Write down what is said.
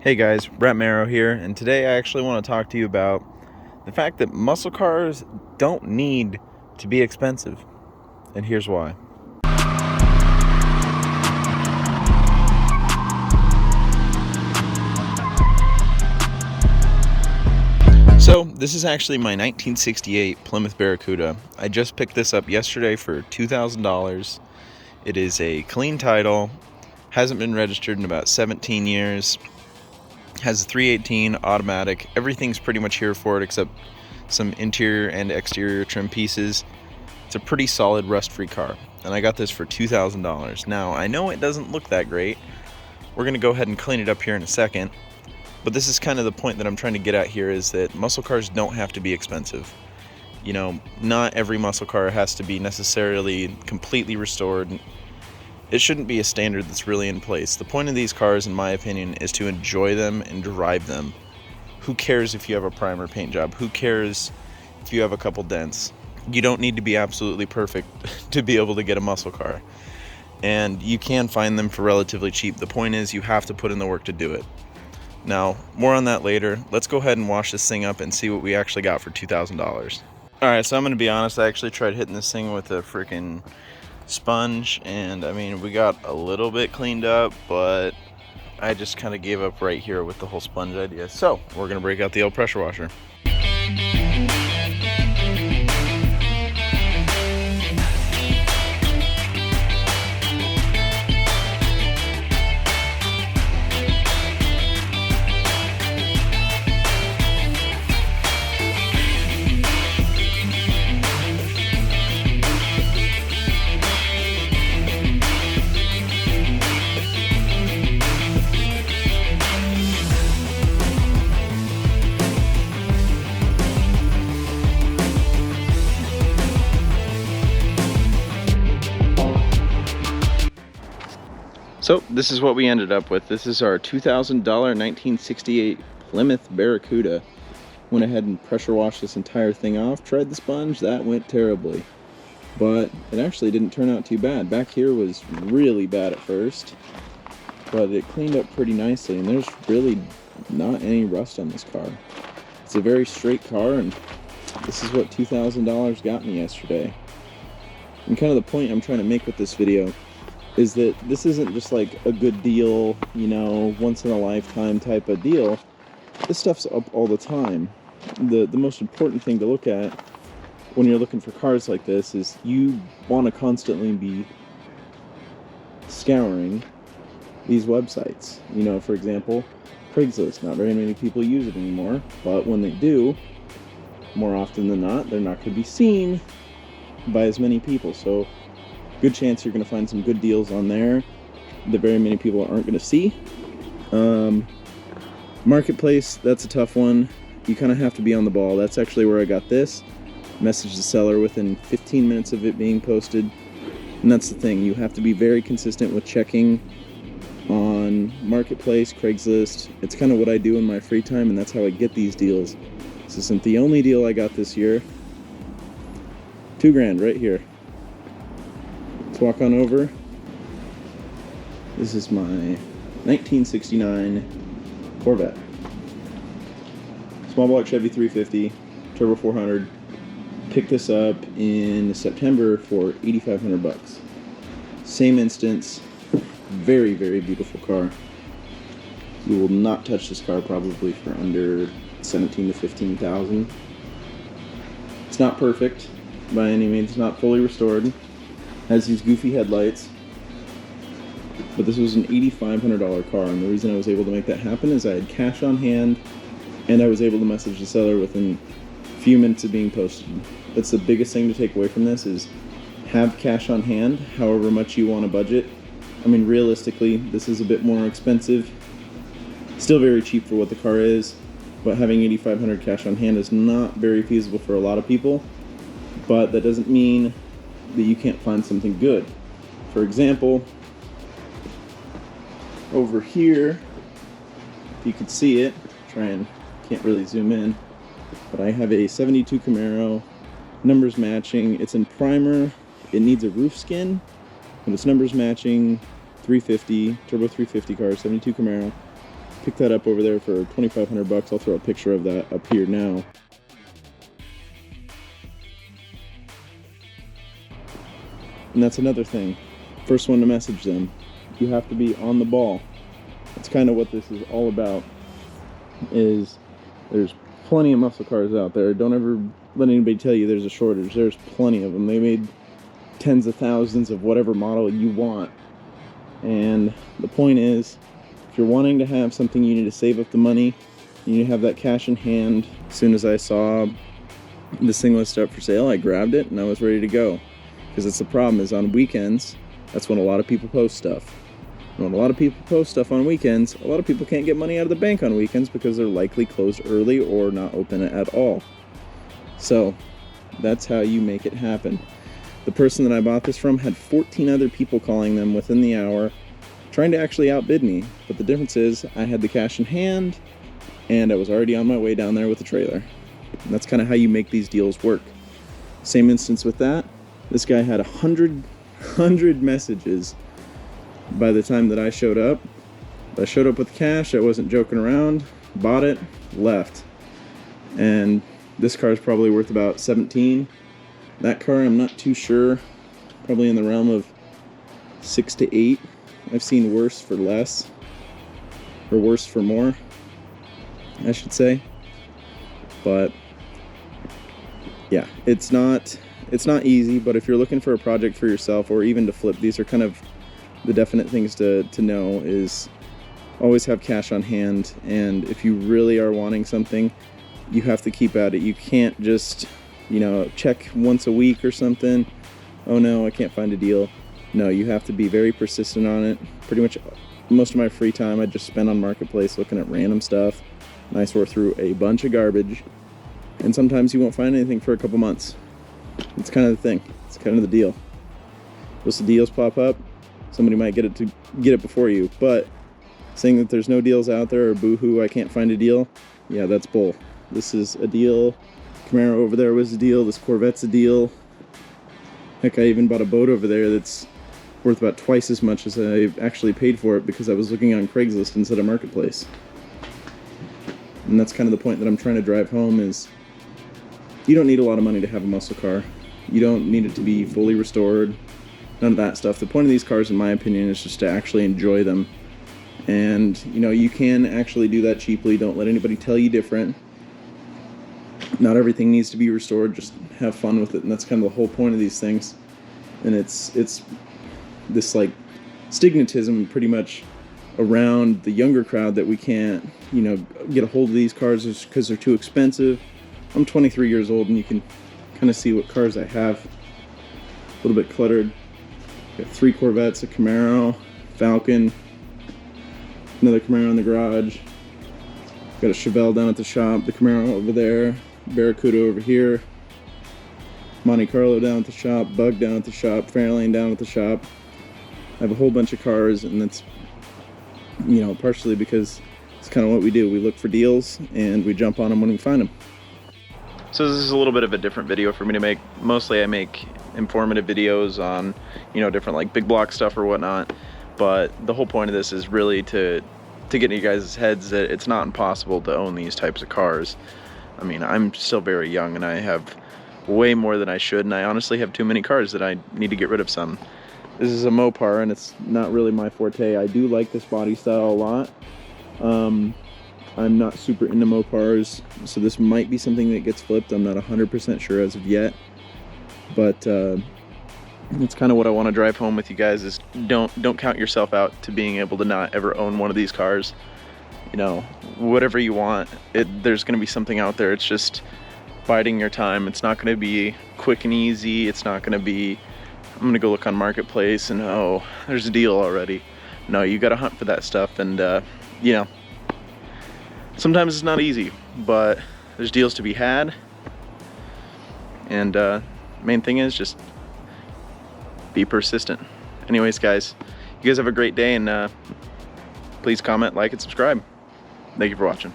Hey guys, Brett Marrow here, and today I actually want to talk to you about the fact that muscle cars don't need to be expensive, and here's why. So, this is actually my 1968 Plymouth Barracuda. I just picked this up yesterday for $2,000. It is a clean title, hasn't been registered in about 17 years. Has a 318 automatic. Everything's pretty much here for it except some interior and exterior trim pieces. It's a pretty solid rust-free car, and I got this for $2,000. Now, I know it doesn't look that great. We're going to go ahead and clean it up here in a second, but this is kind of the point that I'm trying to get at here, is that muscle cars don't have to be expensive. You know, not every muscle car has to be necessarily completely restored. It shouldn't be a standard that's really in place. The point of these cars, in my opinion, is to enjoy them and drive them. Who cares if you have a primer paint job? Who cares if you have a couple dents? You don't need to be absolutely perfect to be able to get a muscle car. And you can find them for relatively cheap. The point is, you have to put in the work to do it. Now, more on that later. Let's go ahead and wash this thing up and see what we actually got for $2,000. Alright, so I'm going to be honest, I actually tried hitting this thing with a freaking sponge, and I mean, we got a little bit cleaned up, but I just kind of gave up right here with the whole sponge idea. So we're gonna break out the old pressure washer. So this is what we ended up with. This is our $2,000 1968 Plymouth Barracuda. Went ahead and pressure washed this entire thing off. Tried the sponge, that went terribly. But it actually didn't turn out too bad. Back here was really bad at first, but it cleaned up pretty nicely, and there's really not any rust on this car. It's a very straight car, and this is what $2,000 got me yesterday. And kind of the point I'm trying to make with this video is that this isn't just like a good deal, you know, once in a lifetime type of deal. This stuff's up all the time. The most important thing to look at when you're looking for cars like this is you want to constantly be scouring these websites. You know, for example, Craigslist. Not very many people use it anymore, but when they do, more often than not, they're not going to be seen by as many people. So good chance you're going to find some good deals on there that very many people aren't going to see. Marketplace, that's a tough one. You kind of have to be on the ball. That's actually where I got this. Messaged the seller within 15 minutes of it being posted. And that's the thing. You have to be very consistent with checking on Marketplace, Craigslist. It's kind of what I do in my free time, and that's how I get these deals. This isn't the only deal I got this year. $2,000 right here. Walk on over. This is my 1969 Corvette. Small block Chevy 350, turbo 400. Picked this up in September for $8,500. Same instance. Very, very beautiful car. You will not touch this car probably for under 17 to 15,000. It's not perfect by any means. It's not fully restored. Has these goofy headlights, but this was an $8,500 car, and the reason I was able to make that happen is I had cash on hand, and I was able to message the seller within a few minutes of being posted. That's the biggest thing to take away from this, is have cash on hand, however much you want to budget. I mean, realistically, this is a bit more expensive, still very cheap for what the car is, but having $8,500 cash on hand is not very feasible for a lot of people, but that doesn't mean that you can't find something good. For example, over here, if you could see it, can't really zoom in, but I have a 72 Camaro, numbers matching. It's in primer. It needs a roof skin, but it's numbers matching, 350, turbo 350 car, 72 Camaro. Picked that up over there for 2,500 bucks. I'll throw a picture of that up here now. And that's another thing. First one to message them. You have to be on the ball. That's kind of what this is all about. Is there's plenty of muscle cars out there. Don't ever let anybody tell you there's a shortage. There's plenty of them. They made tens of thousands of whatever model you want. And the point is, if you're wanting to have something, you need to save up the money. You need to have that cash in hand. As soon as I saw this thing listed up for sale, I grabbed it and I was ready to go. Because it's the problem is on weekends, that's when a lot of people post stuff. When a lot of people post stuff on weekends, a lot of people can't get money out of the bank on weekends because they're likely closed early or not open at all. So that's how you make it happen. The person that I bought this from had 14 other people calling them within the hour, trying to actually outbid me. But the difference is I had the cash in hand and I was already on my way down there with the trailer. And that's kind of how you make these deals work. Same instance with that. This guy had 100 messages by the time that I showed up. I showed up with cash. I wasn't joking around. Bought it, left. And this car is probably worth about 17. That car, I'm not too sure. Probably in the realm of 6 to 8. I've seen worse for less, or worse for more, I should say. But yeah, it's not easy. But if you're looking for a project for yourself, or even to flip, these are kind of the definite things to know. Is always have cash on hand, and if you really are wanting something, you have to keep at it. You can't just, check once a week or something. Oh no, I can't find a deal. No, you have to be very persistent on it. Pretty much most of my free time I just spend on Marketplace looking at random stuff, and I sort through a bunch of garbage, and sometimes you won't find anything for a couple months. It's kind of the thing. It's kind of the deal. Once the deals pop up, somebody might get it before you. But saying that there's no deals out there, or boo-hoo, I can't find a deal, yeah, that's bull. This is a deal. Camaro over there was a deal. This Corvette's a deal. Heck, I even bought a boat over there that's worth about twice as much as I actually paid for it because I was looking on Craigslist instead of Marketplace. And that's kind of the point that I'm trying to drive home is you don't need a lot of money to have a muscle car. You don't need it to be fully restored. None of that stuff. The point of these cars, in my opinion, is just to actually enjoy them. And, you can actually do that cheaply. Don't let anybody tell you different. Not everything needs to be restored. Just have fun with it. And that's kind of the whole point of these things. And it's this, like, stigmatism pretty much around the younger crowd that we can't, get a hold of these cars because they're too expensive. I'm 23 years old, and you can kind of see what cars I have. A little bit cluttered. Got 3 Corvettes, a Camaro, Falcon, another Camaro in the garage. Got a Chevelle down at the shop, the Camaro over there, Barracuda over here, Monte Carlo down at the shop, Bug down at the shop, Fairlane down at the shop. I have a whole bunch of cars, and that's, partially because it's kind of what we do. We look for deals, and we jump on them when we find them. So this is a little bit of a different video for me to make. Mostly I make informative videos on, different like big block stuff or whatnot. But the whole point of this is really to get in you guys' heads that it's not impossible to own these types of cars. I mean, I'm still very young and I have way more than I should, and I honestly have too many cars that I need to get rid of some. This is a Mopar and it's not really my forte. I do like this body style a lot. I'm not super into Mopars, so this might be something that gets flipped. I'm not 100% sure as of yet, but it's kind of what I want to drive home with you guys is don't count yourself out to being able to not ever own one of these cars. Whatever you want, there's going to be something out there. It's just biding your time. It's not going to be quick and easy. It's not going to be, I'm going to go look on Marketplace and, oh, there's a deal already. No, you got to hunt for that stuff, and sometimes it's not easy, but there's deals to be had. And main thing is just be persistent. Anyways, guys, you guys have a great day, and please comment, like, and subscribe. Thank you for watching.